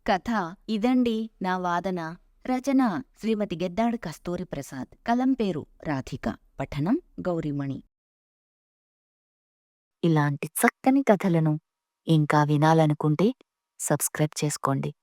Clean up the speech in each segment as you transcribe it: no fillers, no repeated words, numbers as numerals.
కథ ఇదండి నా వాదన. రచన శ్రీమతి గెద్దాడ కస్తూరి ప్రసాద్. కలం పేరు రాధిక. పఠనం గౌరిమణి. ఇలాంటి చక్కని కథలను ఇంకా వినాలనుకుంటే సబ్స్క్రైబ్ చేసుకోండి.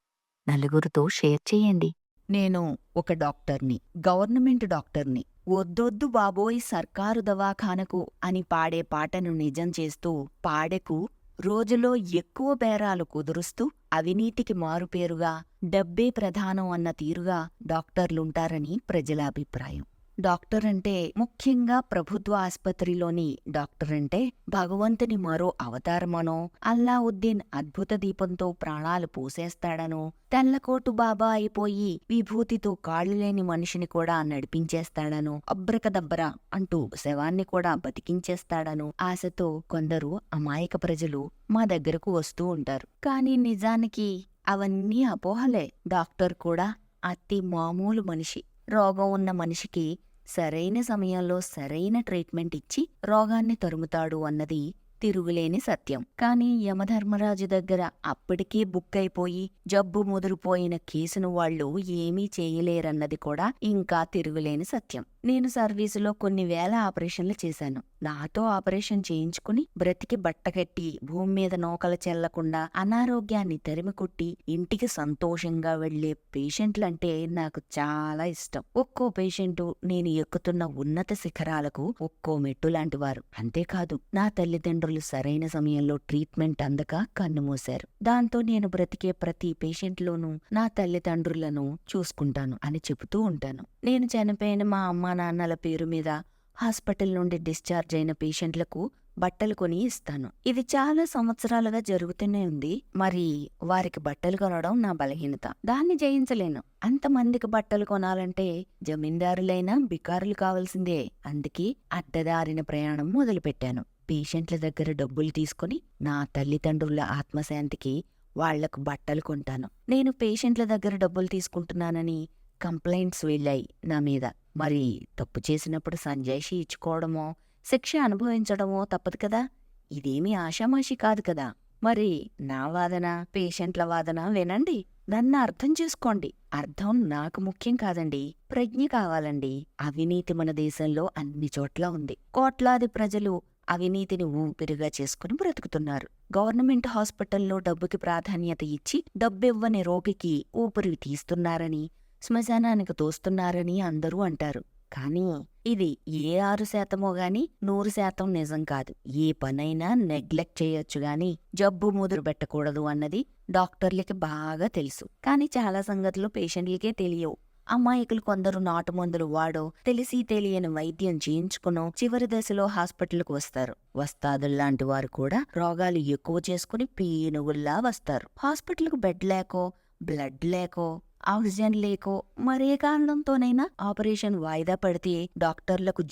నలుగురితో షేర్ చేయండి. నేను ఒక డాక్టర్ని, గవర్నమెంట్ డాక్టర్ని. వద్దొద్దు బాబోయ్ సర్కారు దవాఖానకు అని పాడే పాటను నిజం చేస్తూ, పాడెకు రోజులో ఎక్కువ బేరాలు కుదురుస్తూ, అవినీతికి మారుపేరుగా డబ్బే ప్రధానం అన్న తీరుగా డాక్టర్లుంటారని ప్రజల అభిప్రాయం. డాక్టర్ అంటే, ముఖ్యంగా ప్రభుత్వ ఆస్పత్రిలోని డాక్టర్ అంటే భగవంతుని మరో అవతారమనో, అల్లావుద్దీన్ అద్భుత దీపంతో ప్రాణాలు పోసేస్తాడనో, తెల్లకోటు బాబా అయిపోయి విభూతితో కాళ్ళులేని మనిషిని కూడా నడిపించేస్తాడనో, అబ్రకదబ్బరా అంటూ శవాన్ని కూడా బతికించేస్తాడనో ఆశతో కొందరు అమాయక ప్రజలు మా దగ్గరకు వస్తూ ఉంటారు. కానీ నిజానికి అవన్నీ అపోహలే. డాక్టర్ కూడా అతి మామూలు మనిషి. రోగం ఉన్న మనిషికి సరైన సమయంలో సరైన ట్రీట్మెంట్ ఇచ్చి రోగాన్ని తరుముతాడు అన్నది తిరుగులేని సత్యం. కాని యమధర్మరాజు దగ్గర అప్పటికే బుక్ అయిపోయి జబ్బు ముదిరిపోయిన కేసును వాళ్లు ఏమీ చేయలేరన్నది కూడా ఇంకా తిరుగులేని సత్యం. నేను సర్వీసులో కొన్ని వేల ఆపరేషన్లు చేశాను. నాతో ఆపరేషన్ చేయించుకుని బ్రతికి బట్టకట్టి భూమి మీద నూకలు చెల్లకుండా అనారోగ్యాన్ని తరిమికొట్టి ఇంటికి సంతోషంగా వెళ్లే పేషెంట్లంటే నాకు చాలా ఇష్టం. ఒక్కో పేషెంటు నేను ఎక్కుతున్న ఉన్నత శిఖరాలకు ఒక్కో మెట్టు లాంటివారు. అంతేకాదు, నా తల్లిదండ్రులు సరైన సమయంలో ట్రీట్మెంట్ అందక కన్నుమూశారు. దాంతో నేను బ్రతికే ప్రతి పేషెంట్లోనూ నా తల్లిదండ్రులను చూసుకుంటాను అని చెబుతూ ఉంటాను. నేను చనిపోయిన మా అమ్మా నాన్నల పేరు మీద హాస్పిటల్ నుండి డిశ్చార్జ్ అయిన పేషెంట్లకు బట్టలు కొని ఇస్తాను. ఇది చాలా సంవత్సరాలుగా జరుగుతూనే ఉంది. మరి వారికి బట్టలు కొనడం నా బలహీనత. దాన్ని జయించలేను. అంతమందికి బట్టలు కొనాలంటే జమీందారులైనా బికారులు కావాల్సిందే. అందుకే అడ్డదారిన ప్రయాణం మొదలుపెట్టాను. పేషెంట్ల దగ్గర డబ్బులు తీసుకుని నా తల్లిదండ్రుల ఆత్మశాంతికి వాళ్లకు బట్టలు కొంటాను. నేను పేషెంట్ల దగ్గర డబ్బులు తీసుకుంటున్నానని కంప్లైంట్స్ వెళ్ళాయి నా మీద. మరి తప్పు చేసినప్పుడు సంజాయిషీ ఇచ్చుకోవడమో శిక్ష అనుభవించడమో తప్పదు కదా. ఇదేమీ ఆషామాషి కాదు కదా. మరి నా వాదన, పేషెంట్ల వాదన వినండి. నన్ను అర్థం చేసుకోండి. అర్థం నాకు ముఖ్యం కాదండి, ప్రజ్ఞ కావాలండి. అవినీతి మన దేశంలో అన్ని చోట్ల ఉంది. కోట్లాది ప్రజలు అవినీతిని ఊపిరిగా చేసుకుని బ్రతుకుతున్నారు. గవర్నమెంట్ హాస్పిటల్లో డబ్బుకి ప్రాధాన్యత ఇచ్చి డబ్బివ్వని రోగికి ఊపిరి తీస్తున్నారని, శ్మశానానికి తోస్తున్నారని అందరూ అంటారు. కానీ ఇది ఏ 6% గాని 100% నిజం కాదు. ఏ పనైనా నెగ్లెక్ట్ చేయొచ్చు గాని జబ్బు ముదురు పెట్టకూడదు అన్నది డాక్టర్లకి బాగా తెలుసు. కానీ చాలా సంగతులు పేషెంట్లకే తెలియవు. అమాయకులు కొందరు నాటుమందులు వాడో, తెలిసి తెలియని వైద్యం చేయించుకునో చివరి దశలో హాస్పిటల్కు వస్తారు. వస్తాదుల్లాంటి వారు కూడా రోగాలు ఎక్కువ చేసుకుని పీనుగుల్లా వస్తారు. హాస్పిటల్కు బెడ్ లేకో, బ్లడ్ లేకో, ఆక్సిజన్ లేకో, మరే కారణంతోనైనా ఆపరేషన్ వాయిదా పడితే డాక్టర్లకు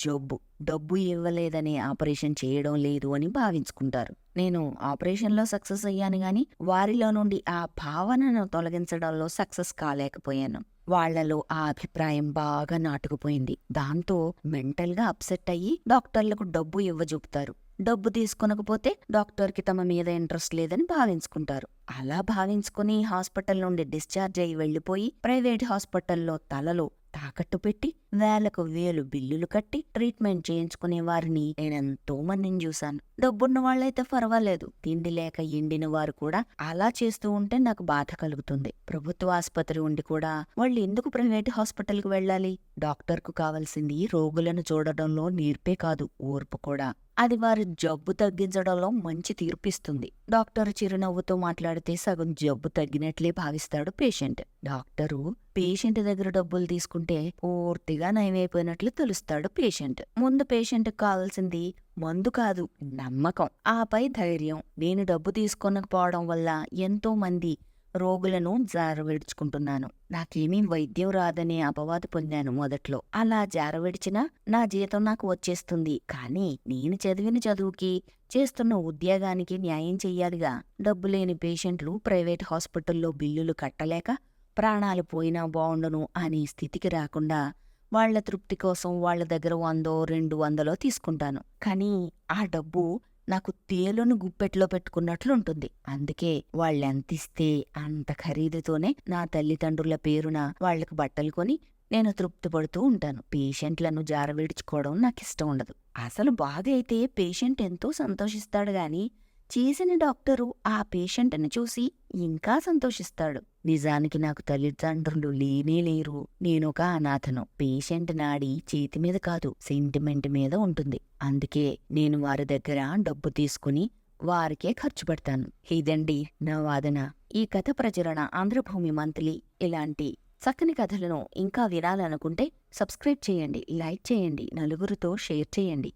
డబ్బు ఇవ్వలేదని ఆపరేషన్ చేయడం లేదు అని భావించుకుంటారు. నేను ఆపరేషన్లో సక్సెస్ అయ్యాను గాని వారిలో నుండి ఆ భావనను తొలగించడంలో సక్సెస్ కాలేకపోయాను. వాళ్లలో ఆ అభిప్రాయం బాగా నాటుకుపోయింది. దాంతో మెంటల్గా అప్సెట్ అయ్యి డాక్టర్లకు డబ్బు ఇవ్వజూపుతారు. డబ్బు తీసుకొనకపోతే డాక్టర్కి తమ మీద ఇంట్రెస్ట్ లేదని భావించుకుంటారు. అలా భావించుకుని హాస్పిటల్ నుండి డిశ్చార్జ్ అయి వెళ్లిపోయి ప్రైవేట్ హాస్పిటల్లో తలలో తాకట్టు పెట్టి వేలకు వేలు బిల్లులు కట్టి ట్రీట్మెంట్ చేయించుకునే వారిని నేనెంతో మందిని చూశాను. డబ్బున్న వాళ్ళైతే పర్వాలేదు, తిండి లేక ఎండిన వారు కూడా అలా చేస్తూ ఉంటే నాకు బాధ కలుగుతుంది. ప్రభుత్వ ఆసుపత్రి ఉండి కూడా వాళ్ళు ఎందుకు ప్రైవేట్ హాస్పిటల్కు వెళ్ళాలి? డాక్టర్కు కావాల్సింది రోగులను చూడడంలో నేర్పే కాదు, ఓర్పు కూడా. అది వారి జబ్బు తగ్గించడంలో మంచి తీర్పిస్తుంది. డాక్టర్ చిరునవ్వుతో మాట్లాడితే సగం జబ్బు తగ్గినట్లే భావిస్తాడు పేషెంట్. డాక్టరు పేషెంట్ దగ్గర డబ్బులు తీసుకుంటే పూర్తిగా నయమైపోయినట్లు తెలుస్తాడు పేషెంట్. ముందు పేషెంట్ కావాల్సింది మందు కాదు, నమ్మకం, ఆపై ధైర్యం. నేను డబ్బు తీసుకొనకపోవడం వల్ల ఎంతో మంది రోగులను జారవిడుచుకుంటున్నాను. నాకేమీ వైద్యం రాదనే అపవాదు పొందాను మొదట్లో. అలా జారవిడిచినా నా జీతం నాకు వచ్చేస్తుంది. కానీ నేను చదివిన చదువుకి, చేస్తున్న ఉద్యోగానికి న్యాయం చెయ్యాలిగా. డబ్బులేని పేషెంట్లు ప్రైవేట్ హాస్పిటల్లో బిల్లులు కట్టలేక ప్రాణాలు పోయినా బావుండును అనే స్థితికి రాకుండా వాళ్ల తృప్తి కోసం వాళ్ల దగ్గర 100, 200 తీసుకుంటాను. కానీ ఆ డబ్బు నాకు తేలును గుప్పెట్లో పెట్టుకున్నట్లుంటుంది. అందుకే వాళ్ళెంతిస్తే అంత ఖరీదుతోనే నా తల్లిదండ్రుల పేరున వాళ్లకు బట్టలు కొని నేను తృప్తి పడుతూ ఉంటాను. పేషెంట్లను జారవిడుచుకోవడం నాకిష్టం ఉండదు. అసలు బాగైతే పేషెంట్ ఎంతో సంతోషిస్తాడు గాని చేసిన డాక్టరు ఆ పేషెంట్ని చూసి ఇంకా సంతోషిస్తాడు. నిజానికి నాకు తల్లిదండ్రులు లేనే లేరు. నేనొక అనాథను. పేషెంట్ నాడి చేతి మీద కాదు, సెంటిమెంట్ మీద ఉంటుంది. అందుకే నేను వారి దగ్గర డబ్బు తీసుకుని వారికే ఖర్చు పెడతాను. ఇదండి నా వాదన. ఈ కథ ప్రచురణ ఆంధ్రభూమి మంత్లీ. ఇలాంటి చక్కని కథలను ఇంకా వినాలనుకుంటే సబ్స్క్రైబ్ చేయండి, లైక్ చేయండి, నలుగురితో షేర్ చేయండి.